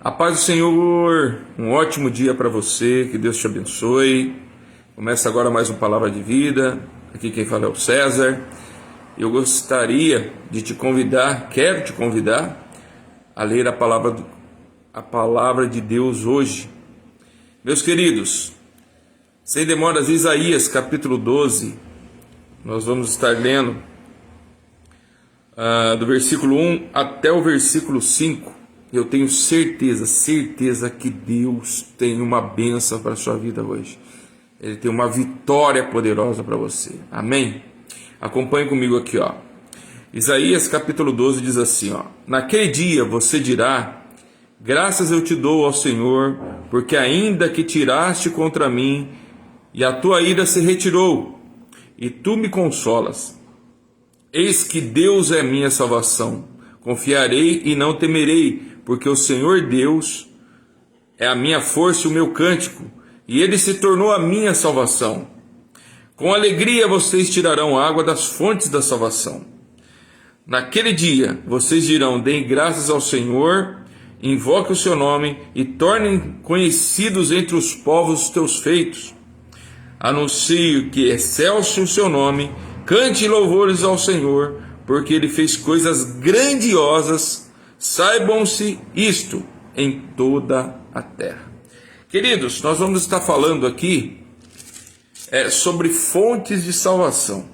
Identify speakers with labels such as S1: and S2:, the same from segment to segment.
S1: A paz do Senhor, um ótimo dia para você, que Deus te abençoe. Começa agora mais uma Palavra de Vida, aqui quem fala é o César. Eu gostaria de te convidar, quero te convidar a ler a palavra de Deus hoje. Meus queridos, sem demoras, Isaías capítulo 12, nós vamos estar lendo do versículo 1 até o versículo 5. Eu tenho certeza que Deus tem uma bênção para a sua vida hoje. Ele tem uma vitória poderosa para você. Amém? Acompanhe comigo aqui, ó. Isaías capítulo 12 diz assim, ó: Naquele dia você dirá: graças eu te dou ao Senhor, porque ainda que tiraste contra mim, e a tua ira se retirou, e tu me consolas. Eis que Deus é minha salvação. Confiarei e não temerei, porque o Senhor Deus é a minha força e o meu cântico, e Ele se tornou a minha salvação. Com alegria vocês tirarão água das fontes da salvação. Naquele dia vocês dirão: deem graças ao Senhor, invoque o seu nome e tornem conhecidos entre os povos os teus feitos. Anuncie que excelso o seu nome, cante louvores ao Senhor, porque Ele fez coisas grandiosas. Saibam-se isto em toda a terra. Queridos, nós vamos estar falando aqui sobre fontes de salvação.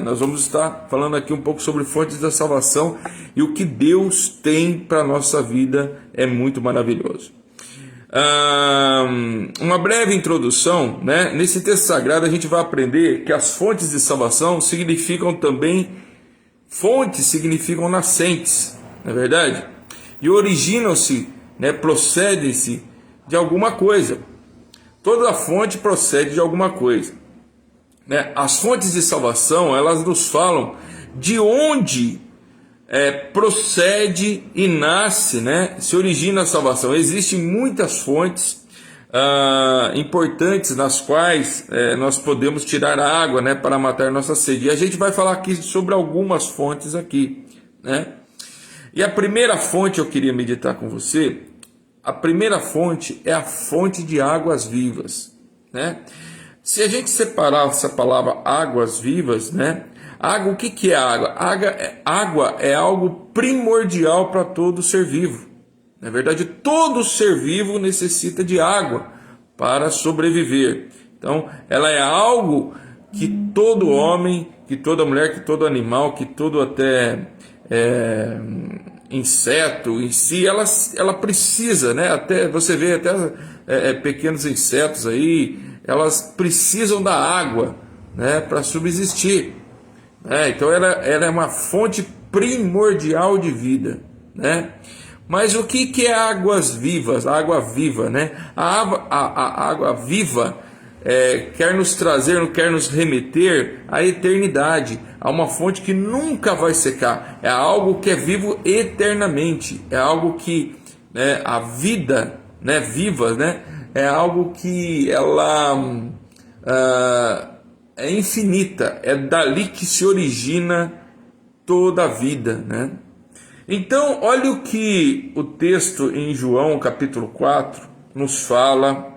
S1: Nós vamos estar falando aqui um pouco sobre fontes da salvação, e o que Deus tem para a nossa vida é muito maravilhoso. Uma breve introdução, nesse texto sagrado a gente vai aprender que as fontes de salvação significam também, fontes significam nascentes, não é verdade? E originam-se, procedem-se de alguma coisa. Toda fonte procede de alguma coisa. As fontes de salvação, elas nos falam de onde procede e nasce, se origina a salvação. Existem muitas fontes importantes nas quais nós podemos tirar água, para matar nossa sede. E a gente vai falar aqui sobre algumas fontes aqui, E a primeira fonte eu queria meditar com você. A primeira fonte é a fonte de águas vivas, Se a gente separar essa palavra águas vivas, água, o que é água? Água é algo primordial para todo ser vivo. Na verdade, todo ser vivo necessita de água para sobreviver. Então, ela é algo que todo homem, que toda mulher, que todo animal, que todo até inseto em si, ela precisa, até você vê até pequenos insetos aí, elas precisam da água, para subsistir, então ela é uma fonte primordial de vida, Mas o que é águas vivas? A água viva, a água viva quer nos trazer, quer nos remeter à eternidade, a uma fonte que nunca vai secar. É algo que é vivo eternamente, é algo que a vida viva, é algo que ela é infinita, é dali que se origina toda a vida, Então, olha o que o texto em João capítulo 4 nos fala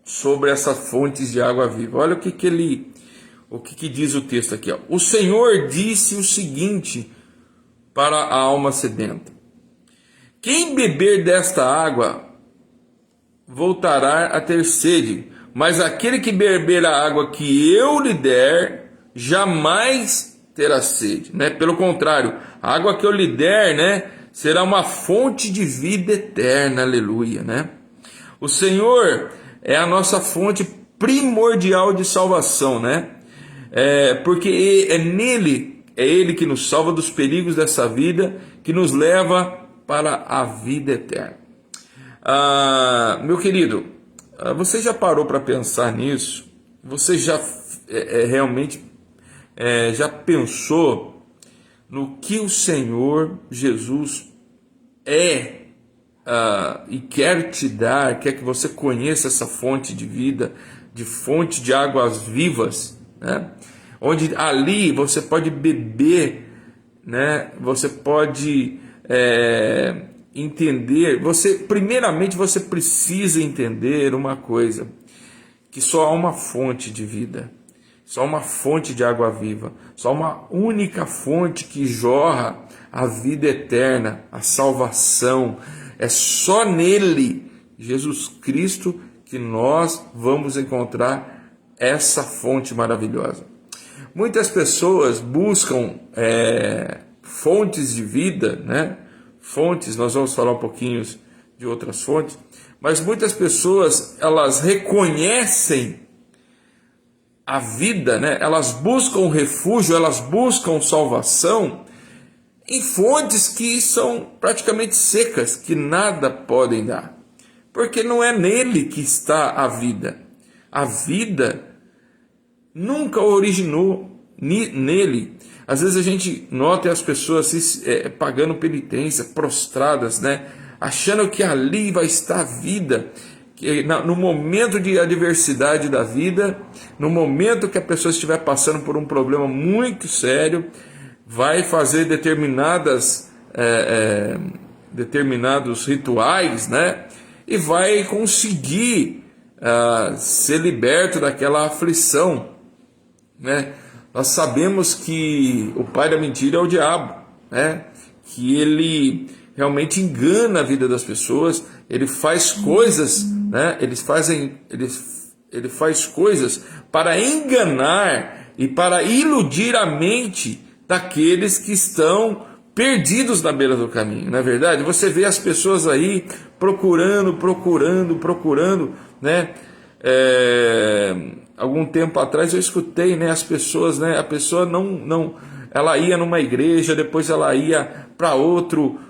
S1: sobre essas fontes de água viva. Olha o que diz o texto aqui, ó. O Senhor disse o seguinte para a alma sedenta: quem beber desta água voltará a ter sede, mas aquele que beber a água que eu lhe der jamais terá sede, Pelo contrário, a água que eu lhe der, será uma fonte de vida eterna. Aleluia, O Senhor é a nossa fonte primordial de salvação, porque é nele, é Ele que nos salva dos perigos dessa vida, que nos leva para a vida eterna. Meu querido, você já parou para pensar nisso? Você já realmente já pensou no que o Senhor Jesus e quer te dar, quer que você conheça essa fonte de vida, de fonte de águas vivas, onde ali você pode beber, você pode entender, primeiramente você precisa entender uma coisa, que só há uma fonte de vida, só uma fonte de água viva, só uma única fonte que jorra a vida eterna, a salvação. É só nele, Jesus Cristo, que nós vamos encontrar essa fonte maravilhosa. Muitas pessoas buscam fontes de vida, né? Fontes, nós vamos falar um pouquinho de outras fontes, mas muitas pessoas, elas reconhecem a vida, né? Elas buscam refúgio, elas buscam salvação em fontes que são praticamente secas, que nada podem dar, porque não é nele que está a vida. A vida nunca originou nele. Às vezes a gente nota as pessoas pagando penitência, prostradas, né? Achando que ali vai estar a vida, que no momento de adversidade da vida, no momento que a pessoa estiver passando por um problema muito sério, vai fazer determinados rituais, né? E vai conseguir ser liberto daquela aflição, né? Nós sabemos que o pai da mentira é o diabo, né? Que ele realmente engana a vida das pessoas, ele faz coisas, né? Ele faz coisas para enganar e para iludir a mente daqueles que estão perdidos na beira do caminho. Não é verdade? Você vê as pessoas aí procurando, né? Algum tempo atrás eu escutei, né, as pessoas, né, a pessoa ela ia numa igreja, depois ela ia para outro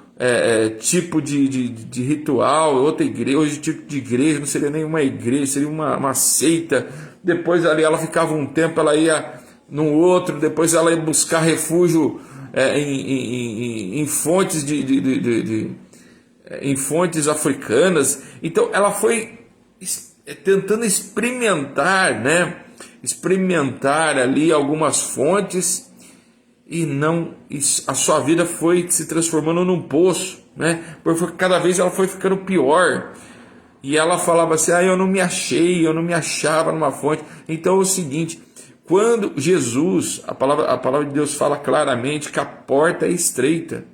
S1: tipo de ritual, outra igreja, hoje tipo de igreja, não seria nem uma igreja, seria uma seita. Depois ali ela ficava um tempo, ela ia num outro, depois ela ia buscar refúgio em fontes em fontes africanas. Então ela foi tentando experimentar, né? Experimentar ali algumas fontes, e a sua vida foi se transformando num poço, né? Porque cada vez ela foi ficando pior. E ela falava assim: eu não me achava numa fonte. Então é o seguinte, quando Jesus, a palavra de Deus fala claramente que a porta é estreita,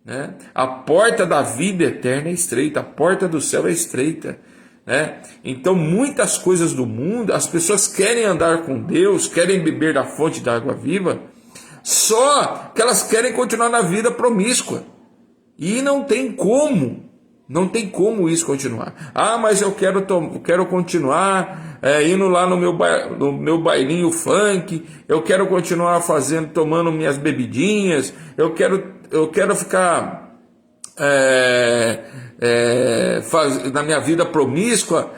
S1: né? A porta da vida eterna é estreita, a porta do céu é estreita, né? Então muitas coisas do mundo, as pessoas querem andar com Deus, querem beber da fonte da água viva, só que elas querem continuar na vida promíscua, e não tem como isso continuar. Mas eu quero continuar indo lá no meu bailinho funk, eu quero continuar tomando minhas bebidinhas, eu quero ficar na minha vida promíscua,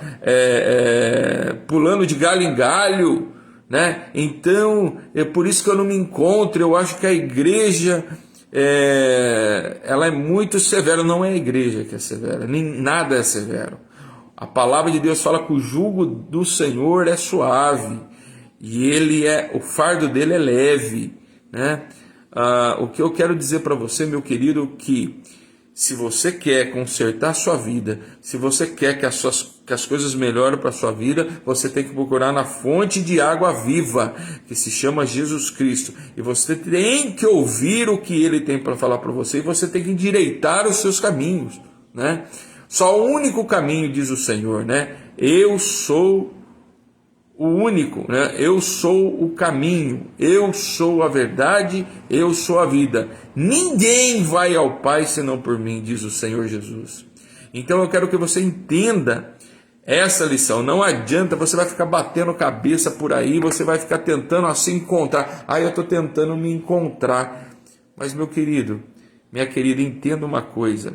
S1: pulando de galho em galho, né? Então é por isso que eu não me encontro. Eu acho que a igreja ela é muito severa. Não é a igreja que é severa, nem nada é severo. A palavra de Deus fala que o jugo do Senhor é suave e o fardo dele é leve, né? O que eu quero dizer para você, meu querido, que se você quer consertar sua vida, se você quer que as coisas melhorem para a sua vida, você tem que procurar na fonte de água viva, que se chama Jesus Cristo. E você tem que ouvir o que Ele tem para falar para você, e você tem que endireitar os seus caminhos, né? Só o único caminho, diz o Senhor, né? Eu sou o único, né? Eu sou o caminho, eu sou a verdade, eu sou a vida. Ninguém vai ao Pai senão por mim, diz o Senhor Jesus. Então eu quero que você entenda essa lição. Não adianta, você vai ficar batendo cabeça por aí, você vai ficar tentando se encontrar. Eu estou tentando me encontrar. Mas meu querido, minha querida, entenda uma coisa.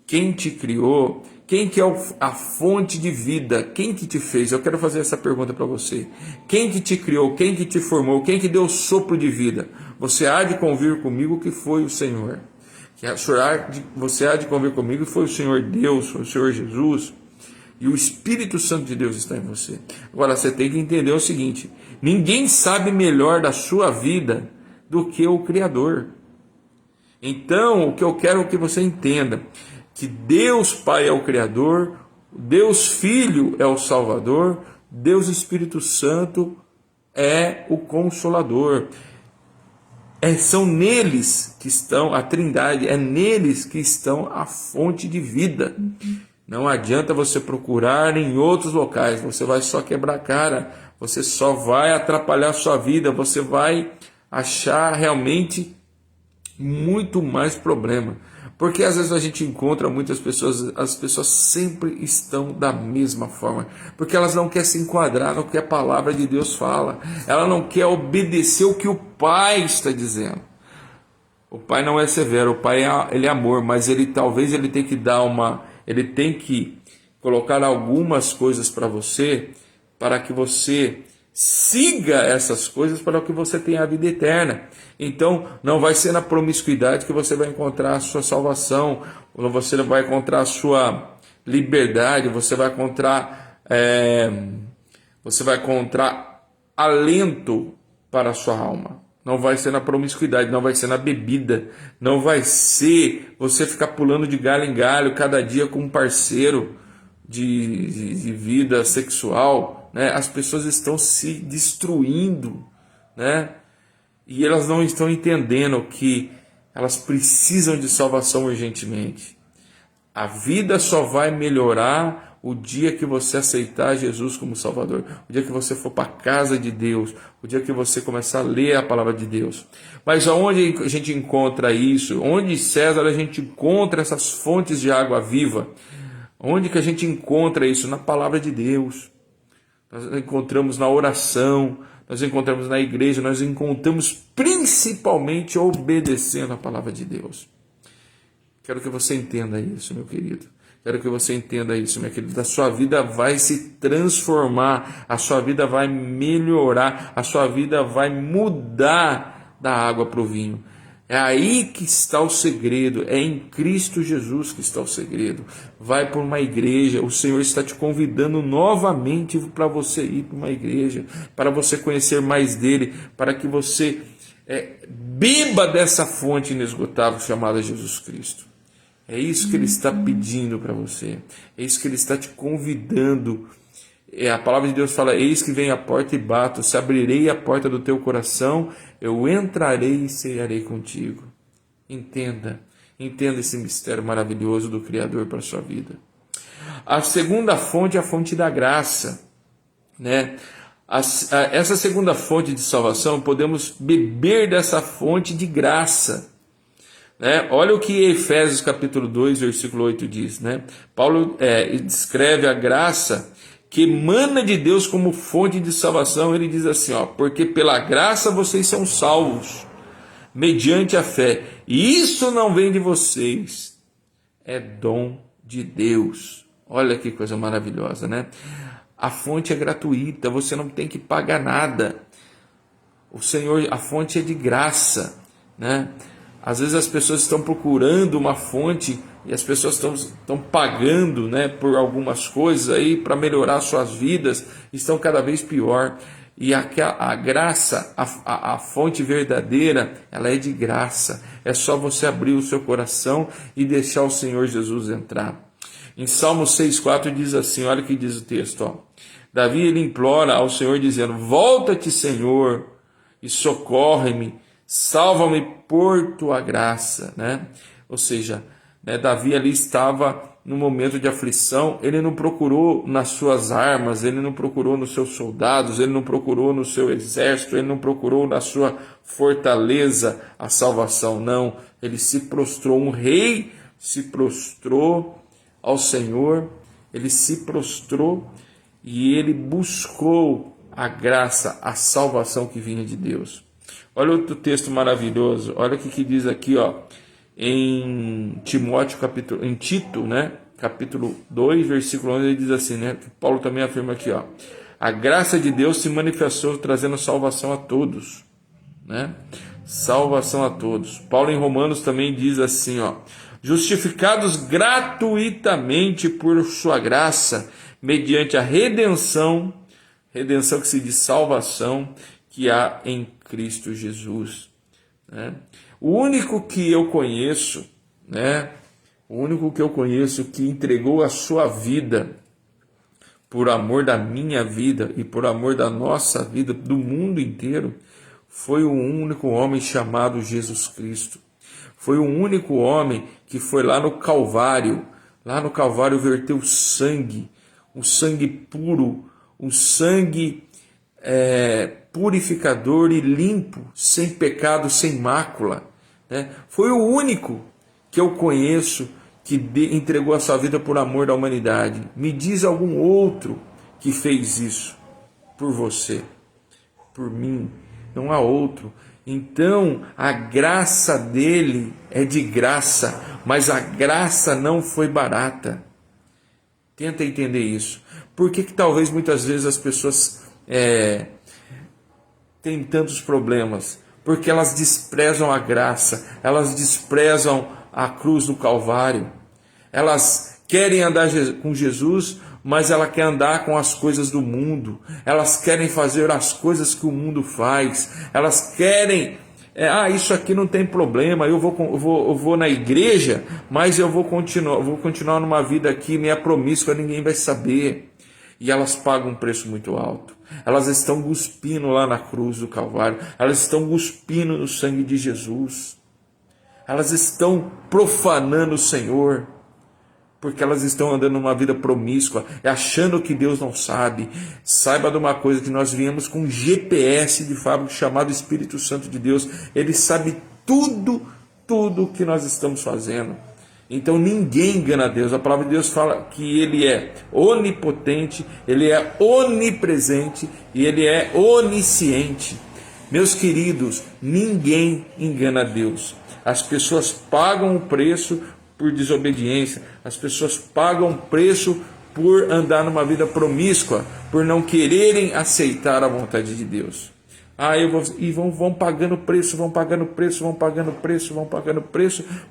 S1: Quem te criou, quem que é a fonte de vida, quem que te fez? Eu quero fazer essa pergunta para você. Quem que te criou, quem que te formou, quem que deu o sopro de vida? Você há de convir comigo que foi o Senhor. Você há de convir comigo que foi o Senhor Deus, foi o Senhor Jesus. E o Espírito Santo de Deus está em você. Agora você tem que entender o seguinte: ninguém sabe melhor da sua vida do que o Criador. Então, o que eu quero que você entenda, que Deus Pai é o Criador, Deus Filho é o Salvador, Deus Espírito Santo é o Consolador. São neles que estão a Trindade, é neles que estão a fonte de vida. Não adianta você procurar em outros locais, você vai só quebrar a cara, você só vai atrapalhar a sua vida, você vai achar realmente muito mais problema. Porque às vezes a gente encontra muitas pessoas, as pessoas sempre estão da mesma forma, porque elas não querem se enquadrar no que a palavra de Deus fala, ela não quer obedecer o que o Pai está dizendo. O Pai não é severo, o Pai ele é amor, mas talvez ele tem que ele tem que colocar algumas coisas para você, para que você siga essas coisas, para que você tenha a vida eterna. Então, não vai ser na promiscuidade que você vai encontrar a sua salvação, ou você vai encontrar a sua liberdade, você vai encontrar alento para a sua alma. Não vai ser na promiscuidade, não vai ser na bebida, não vai ser você ficar pulando de galho em galho cada dia com um parceiro de vida sexual, né? As pessoas estão se destruindo, né? E elas não estão entendendo que elas precisam de salvação urgentemente. A vida só vai melhorar o dia que você aceitar Jesus como Salvador, o dia que você for para a casa de Deus, o dia que você começar a ler a palavra de Deus. Mas aonde a gente encontra isso? Onde, César, a gente encontra essas fontes de água viva? Onde que a gente encontra isso? Na palavra de Deus. Nós encontramos na oração, nós encontramos na igreja, nós encontramos principalmente obedecendo a palavra de Deus. Quero que você entenda isso, meu querido. Quero que você entenda isso, minha querida. A sua vida vai se transformar, a sua vida vai melhorar, a sua vida vai mudar da água para o vinho. É aí que está o segredo, é em Cristo Jesus que está o segredo. Vai para uma igreja, o Senhor está te convidando novamente para você ir para uma igreja, para você conhecer mais dele, para que você beba dessa fonte inesgotável chamada Jesus Cristo. É isso que ele está pedindo para você, é isso que ele está te convidando. A palavra de Deus fala: eis que vem a porta e bato, se abrirei a porta do teu coração, eu entrarei e cearei contigo. Entenda esse mistério maravilhoso do Criador para a sua vida. A segunda fonte é a fonte da graça, né? Essa segunda fonte de salvação, podemos beber dessa fonte de graça, né? Olha o que Efésios capítulo 2, versículo 8 diz, né? Paulo descreve a graça que emana de Deus como fonte de salvação. Ele diz assim, porque pela graça vocês são salvos, mediante a fé, e isso não vem de vocês, é dom de Deus. Olha que coisa maravilhosa, né? A fonte é gratuita, você não tem que pagar nada. O Senhor, a fonte é de graça, né? Às vezes as pessoas estão procurando uma fonte e as pessoas estão pagando, né, por algumas coisas aí para melhorar suas vidas, estão cada vez pior. E a graça, a fonte verdadeira, ela é de graça. É só você abrir o seu coração e deixar o Senhor Jesus entrar. Em Salmo 6,4 diz assim, olha o que diz o texto. Davi ele implora ao Senhor dizendo: volta-te, Senhor, e socorre-me, salva-me por tua graça, né? Ou seja, Davi ali estava no momento de aflição, ele não procurou nas suas armas, ele não procurou nos seus soldados, ele não procurou no seu exército, ele não procurou na sua fortaleza a salvação, não. Ele se prostrou, um rei se prostrou ao Senhor, ele se prostrou e ele buscou a graça, a salvação que vinha de Deus. Olha outro texto maravilhoso, olha o que diz aqui, em Timóteo, em Tito, né, capítulo 2, versículo 11, ele diz assim, né, que Paulo também afirma aqui, a graça de Deus se manifestou trazendo salvação a todos, né, salvação a todos. Paulo em Romanos também diz assim, justificados gratuitamente por sua graça, mediante a redenção que se diz salvação, que há em Cristo Jesus, né? O único que eu conheço, né, o único que eu conheço que entregou a sua vida por amor da minha vida e por amor da nossa vida, do mundo inteiro, foi o único homem chamado Jesus Cristo. Foi o único homem que foi lá no Calvário verteu o sangue puro, o sangue purificador e limpo, sem pecado, sem mácula, né? Foi o único que eu conheço que entregou a sua vida por amor da humanidade. Me diz algum outro que fez isso por você, por mim. Não há outro. Então, a graça dele é de graça, mas a graça não foi barata. Tenta entender isso. Por que talvez muitas vezes as pessoas têm tantos problemas? Porque elas desprezam a graça, elas desprezam a cruz do Calvário. Elas querem andar com Jesus, mas ela quer andar com as coisas do mundo. Elas querem fazer as coisas que o mundo faz. Elas querem, isso aqui não tem problema. Eu vou na igreja, mas eu vou continuar numa vida aqui meia promíscua, ninguém vai saber. E elas pagam um preço muito alto. Elas estão cuspindo lá na cruz do Calvário. Elas estão cuspindo no sangue de Jesus. Elas estão profanando o Senhor, porque elas estão andando numa vida promíscua, achando que Deus não sabe. Saiba de uma coisa, que nós viemos com um GPS de fábrica chamado Espírito Santo de Deus. Ele sabe tudo o que nós estamos fazendo. Então ninguém engana a Deus. A palavra de Deus fala que Ele é onipotente, Ele é onipresente e Ele é onisciente. Meus queridos, ninguém engana a Deus. As pessoas pagam o preço por desobediência, as pessoas pagam preço por andar numa vida promíscua, por não quererem aceitar a vontade de Deus. Vão pagando preço,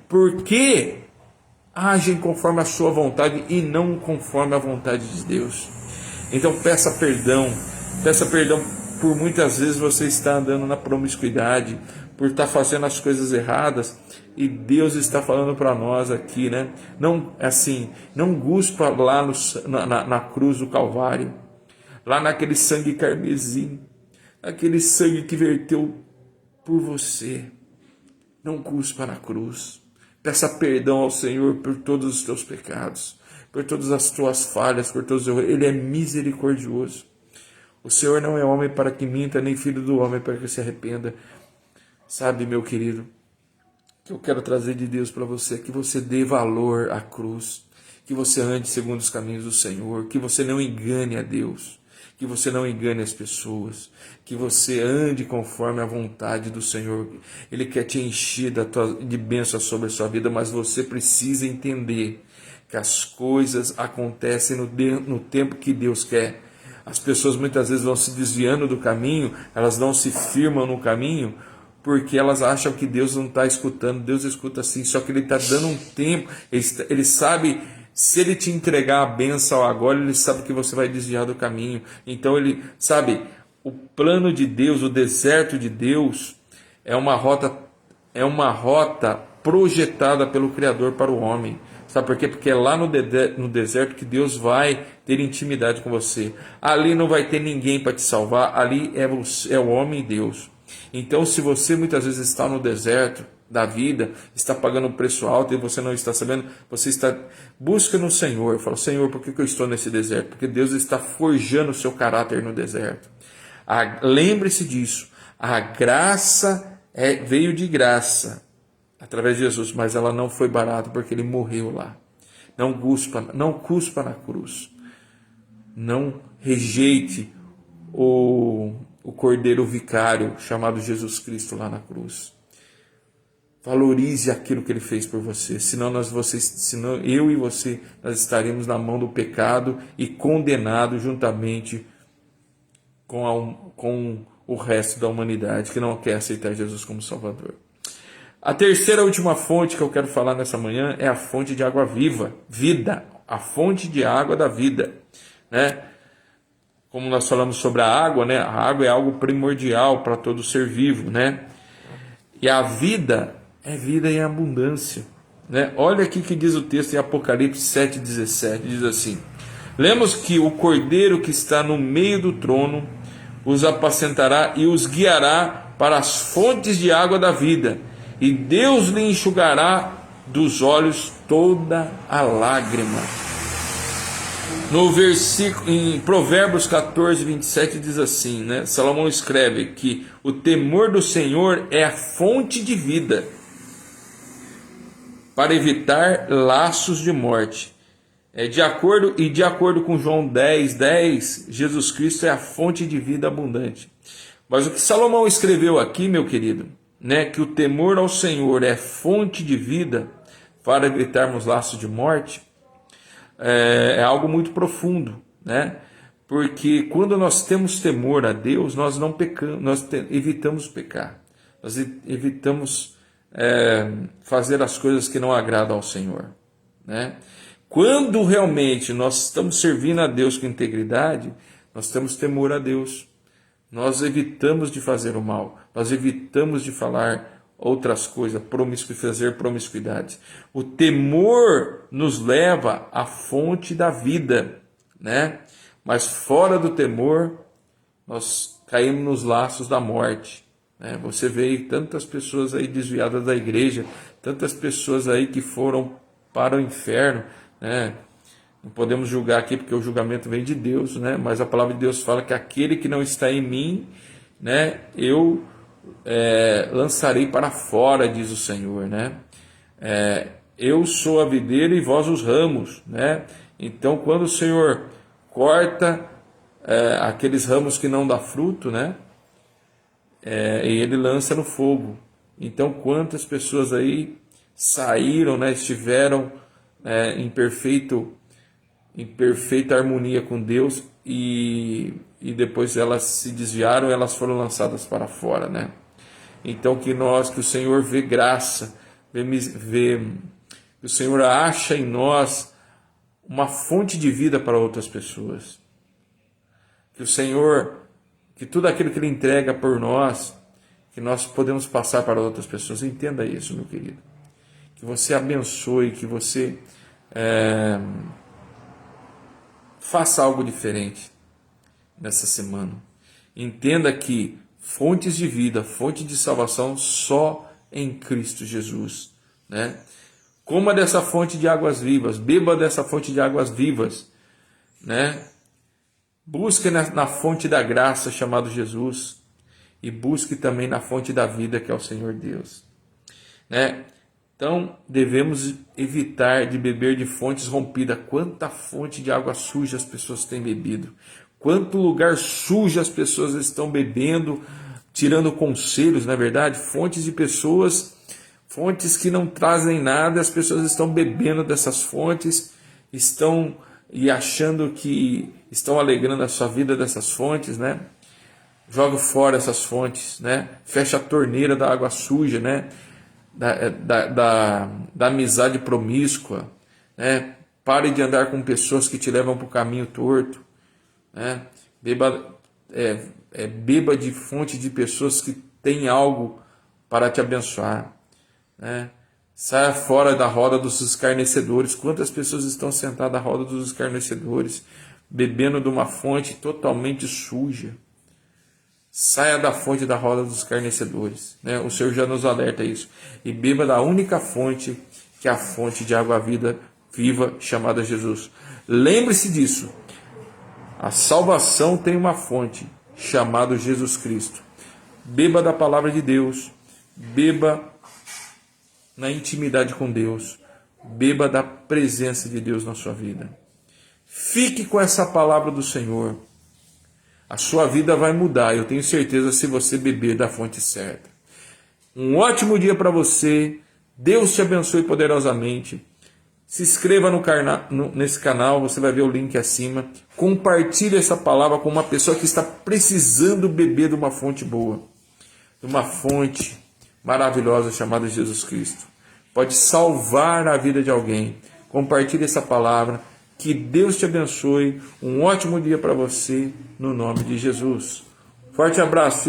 S1: porque agem conforme a sua vontade e não conforme a vontade de Deus. Então peça perdão por muitas vezes você estar andando na promiscuidade, por estar fazendo as coisas erradas, e Deus está falando para nós aqui, né? Não guspa lá na cruz do Calvário, lá naquele sangue carmesim, aquele sangue que verteu por você. Não cuspa na cruz. Peça perdão ao Senhor por todos os teus pecados, por todas as tuas falhas, por todos os erros. Ele é misericordioso. O Senhor não é homem para que minta, nem filho do homem para que se arrependa. Sabe, meu querido, que eu quero trazer de Deus para você, que você dê valor à cruz, que você ande segundo os caminhos do Senhor, que você não engane a Deus, que você não engane as pessoas, que você ande conforme a vontade do Senhor. Ele quer te encher de bênçãos sobre a sua vida, mas você precisa entender que as coisas acontecem no tempo que Deus quer. As pessoas muitas vezes vão se desviando do caminho, elas não se firmam no caminho, porque elas acham que Deus não está escutando. Deus escuta sim, só que Ele está dando um tempo. Ele sabe, se Ele te entregar a bênção agora, Ele sabe que você vai desviar do caminho. Então Ele sabe, o plano de Deus, o deserto de Deus, é uma rota projetada pelo Criador para o homem. Sabe por quê? Porque é lá no deserto que Deus vai ter intimidade com você. Ali não vai ter ninguém para te salvar. Ali é o homem e Deus. Então, se você muitas vezes está no deserto da vida, está pagando um preço alto e você não está sabendo, busca no Senhor. Fala: Senhor, por que eu estou nesse deserto? Porque Deus está forjando o seu caráter no deserto. Lembre-se disso. A graça veio de graça através de Jesus, mas ela não foi barata, porque Ele morreu lá. Não cuspa na cruz. Não rejeite o Cordeiro Vicário chamado Jesus Cristo lá na cruz. Valorize aquilo que Ele fez por você. Senão eu e você, nós estaremos na mão do pecado e condenados juntamente com o resto da humanidade que não quer aceitar Jesus como Salvador. A terceira e última fonte que eu quero falar nessa manhã é a fonte de água viva, vida, a fonte de água da vida, né? Como nós falamos sobre a água, né? A água é algo primordial para todo ser vivo, né? E a vida é vida em abundância. né? Olha aqui que diz o texto em Apocalipse 7,17, diz assim: lemos que o Cordeiro que está no meio do trono os apacentará e os guiará para as fontes de água da vida, e Deus lhe enxugará dos olhos toda a lágrima. No versículo, em Provérbios 14, 27 diz assim, né? Salomão escreve que o temor do Senhor é a fonte de vida, para evitar laços de morte. De acordo com João 10, 10, Jesus Cristo é a fonte de vida abundante. Mas o que Salomão escreveu aqui, meu querido, né, que o temor ao Senhor é fonte de vida para evitarmos laços de morte, é algo muito profundo, né? Porque quando nós temos temor a Deus, nós não pecamos, evitamos pecar, nós evitamos fazer as coisas que não agradam ao Senhor, né? Quando realmente nós estamos servindo a Deus com integridade, nós temos temor a Deus, nós evitamos de fazer o mal, nós evitamos de falar outras coisas, fazer promiscuidades. O temor nos leva à fonte da vida, né? Mas fora do temor, nós caímos nos laços da morte, né? Você vê tantas pessoas aí desviadas da igreja, tantas pessoas aí que foram para o inferno, né? Não podemos julgar aqui porque o julgamento vem de Deus, né? Mas a palavra de Deus fala que aquele que não está em mim, né, eu lançarei para fora, diz o Senhor, né? Eu sou a videira e vós os ramos, né? Então, quando o Senhor corta aqueles ramos que não dá fruto, né? E ele lança no fogo. Então, quantas pessoas aí saíram, né? Estiveram em perfeita harmonia com Deus e depois elas se desviaram, elas foram lançadas para fora, né? Então que o Senhor vê graça, que o Senhor acha em nós uma fonte de vida para outras pessoas, que o Senhor, que tudo aquilo que Ele entrega por nós, que nós podemos passar para outras pessoas. Entenda isso, meu querido, que você abençoe, que você faça algo diferente nessa semana. Entenda que fontes de vida, fonte de salvação só em Cristo Jesus, né? Coma dessa fonte de águas vivas, beba dessa fonte de águas vivas, né? Busque na fonte da graça chamado Jesus e busque também na fonte da vida que é o Senhor Deus, né? Então, devemos evitar de beber de fontes rompidas. Quanta fonte de água suja as pessoas têm bebido. Quanto lugar sujo as pessoas estão bebendo, tirando conselhos, na verdade. Fontes de pessoas, fontes que não trazem nada, as pessoas estão bebendo dessas fontes, estão achando que estão alegrando a sua vida dessas fontes, né? Joga fora essas fontes, né? Fecha a torneira da água suja, né? Da amizade promíscua, né? Pare de andar com pessoas que te levam para o caminho torto, né? Beba de fonte de pessoas que têm algo para te abençoar, né? Saia fora da roda dos escarnecedores. Quantas pessoas estão sentadas à roda dos escarnecedores, bebendo de uma fonte totalmente suja? Saia da fonte da roda dos escarnecedores, né? O Senhor já nos alerta isso. E beba da única fonte, que é a fonte de água viva chamada Jesus. Lembre-se disso. A salvação tem uma fonte chamada Jesus Cristo. Beba da palavra de Deus. Beba na intimidade com Deus. Beba da presença de Deus na sua vida. Fique com essa palavra do Senhor. A sua vida vai mudar, eu tenho certeza, se você beber da fonte certa. Um ótimo dia para você. Deus te abençoe poderosamente. Se inscreva nesse canal, você vai ver o link acima. Compartilhe essa palavra com uma pessoa que está precisando beber de uma fonte boa. De uma fonte maravilhosa chamada Jesus Cristo. Pode salvar a vida de alguém. Compartilhe essa palavra. Que Deus te abençoe. Um ótimo dia para você, no nome de Jesus. Forte abraço.